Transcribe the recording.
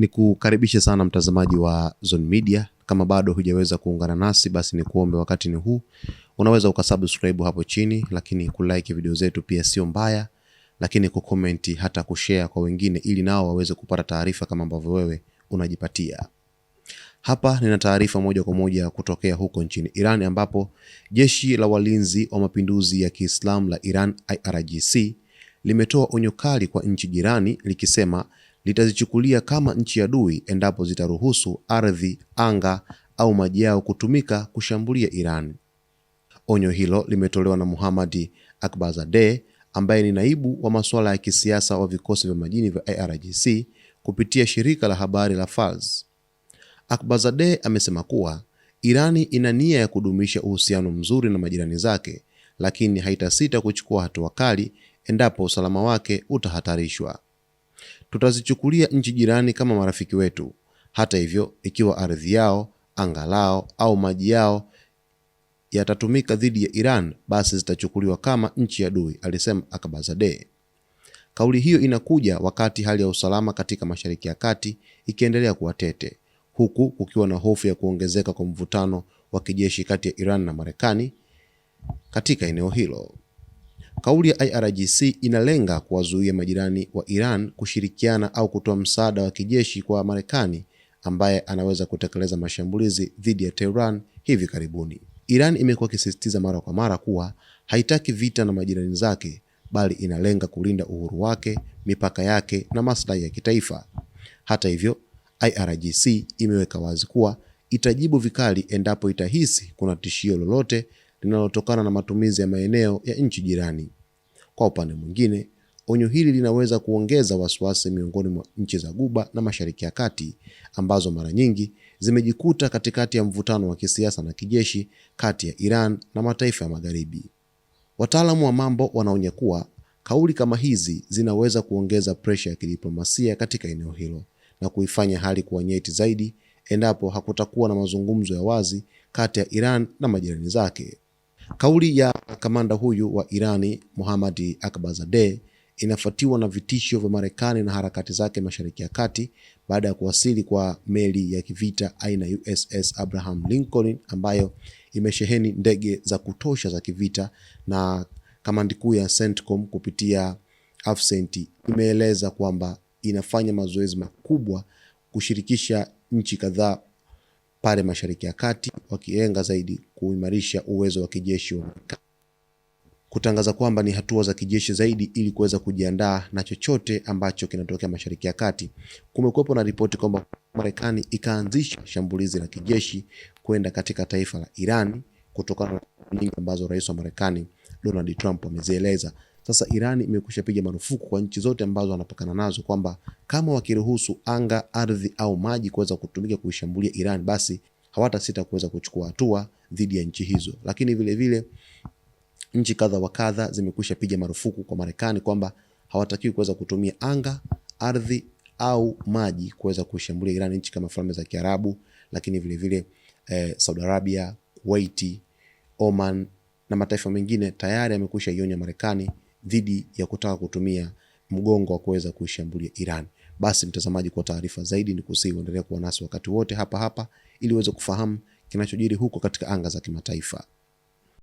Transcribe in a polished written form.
Ni kukaribisha sana mtazamaji wa Zone Media. Kama bado hujaweza kuungana nasi, basi ni kuombe wakati ni huu, unaweza ukasubscribe hapo chini, lakini kulike video zetu pia sio mbaya, lakini kucomment hata kushare kwa wengine ili nao waweze kupata taarifa kama ambavyo wewe unajipatia. Hapa nina taarifa moja kwa moja kutokea huko nchini Iran, ambapo jeshi la walinzi wa mapinduzi ya Kiislamu la Iran IRGC limetoa onyo kali kwa nchi jirani likisema litazichukulia kama nchi adui endapo zitaruhusu ardhi, anga au maji yao kutumika kushambulia Iran. Onyo hilo limetolewa na Mohammad Akbarzadeh ambaye ni naibu wa masuala ya kisiasa wa vikosi vya majini vya IRGC kupitia shirika la habari la Fars. Akbarzadeh amesema kuwa Irani ina nia ya kudumisha uhusiano mzuri na majirani zake, lakini haitasita kuchukua hatua kali endapo usalama wake utahatarishwa. Tutazichukulia nchi jirani kama marafiki wetu. Hata hivyo, ikiwa ardhi yao, anga lao au maji yao yatatumika dhidi ya Iran, basi zitachukuliwa kama nchi adui, alisema Akbarzadeh. Kauli hiyo inakuja wakati hali ya usalama katika Mashariki ya Kati ikiendelea kuwa tete, huku kukiwa na hofu ya kuongezeka kwa mvutano wa kijeshi kati ya Iran na Marekani katika eneo hilo. Kauli ya IRGC inalenga kuwazuia majirani wa Iran kushirikiana au kutoa msaada wa kijeshi kwa Marekani ambaye anaweza kutekeleza mashambulizi dhidi ya Tehran hivi karibuni. Iran imekuwa ikisisitiza mara kwa mara kuwa haitaki vita na majirani zake, bali inalenga kulinda uhuru wake, mipaka yake na maslahi ya kitaifa. Hata hivyo, IRGC imeweka wazi kuwa itajibu vikali endapo itahisi kuna tishio lolote linalotokana na matumizi ya maeneo ya nchi jirani. Kwa upande mwingine, onyo hili linaweza kuongeza wasiwasi miongoni mwa nchi za Ghuba na Mashariki ya Kati ambazo mara nyingi zimejikuta katikati ya mvutano wa kisiasa na kijeshi kati ya Iran na mataifa ya Magharibi. Wataalamu wa mambo wanaonya kuwa kauli kama hizi zinaweza kuongeza presha ya kidiplomasia katika eneo hilo na kuifanya hali kuwa nyeti zaidi endapo hakutakuwa na mazungumzo ya wazi kati ya Iran na majirani zake. Kauli ya kamanda huyu wa Irani Mohammad Akbarzadeh inafuatiwa na vitisho vya Marekani na harakati zake Mashariki ya Kati baada ya kuwasili kwa meli ya kivita aina USS Abraham Lincoln ambayo imesheheni ndege za kutosha za kivita, na kamandi kuu ya CENTCOM kupitia Afsent imeeleza kwamba inafanya mazoezi makubwa kushirikisha nchi kadhaa pale Mashariki ya Kati, wakilenga zaidi kuimarisha uwezo wa kijeshi wa Marekani, kutangaza kwamba ni hatua za kijeshi zaidi ili kuweza kujiandaa na chochote ambacho kinatokea Mashariki ya Kati. Kumekuwepo na ripoti kwamba Marekani ikaanzisha shambulizi la kijeshi kwenda katika taifa la Iran kutokana na nyingi ambazo rais wa Marekani Donald Trump amezieleza. Sasa Iran imekwisha piga marufuku kwa nchi zote ambazo wanapakana nazo kwamba kama wakiruhusu anga, ardhi au maji kuweza kutumika kuishambulia Iran, basi hawatasita kuweza kuchukua hatua dhidi ya nchi hizo. Lakini vile vile nchi kadha wa kadha zimekwisha piga marufuku kwa Marekani kwamba hawatakiwi kuweza kutumia anga, ardhi au maji kuweza kuishambulia Iran. Nchi kama Falme za Kiarabu, lakini vile vile Saudi Arabia, Kuwait, Oman na mataifa mengine tayari yamekwisha ionya Marekani dhidi ya kutaka kutumia mgongo wa kuweza kuishambulia Iran. Basi mtazamaji, kwa taarifa zaidi ni kusihi uendelee kuwa nasi wakati wote hapa ili uweze kufahamu kinachojiri huko katika anga za kimataifa.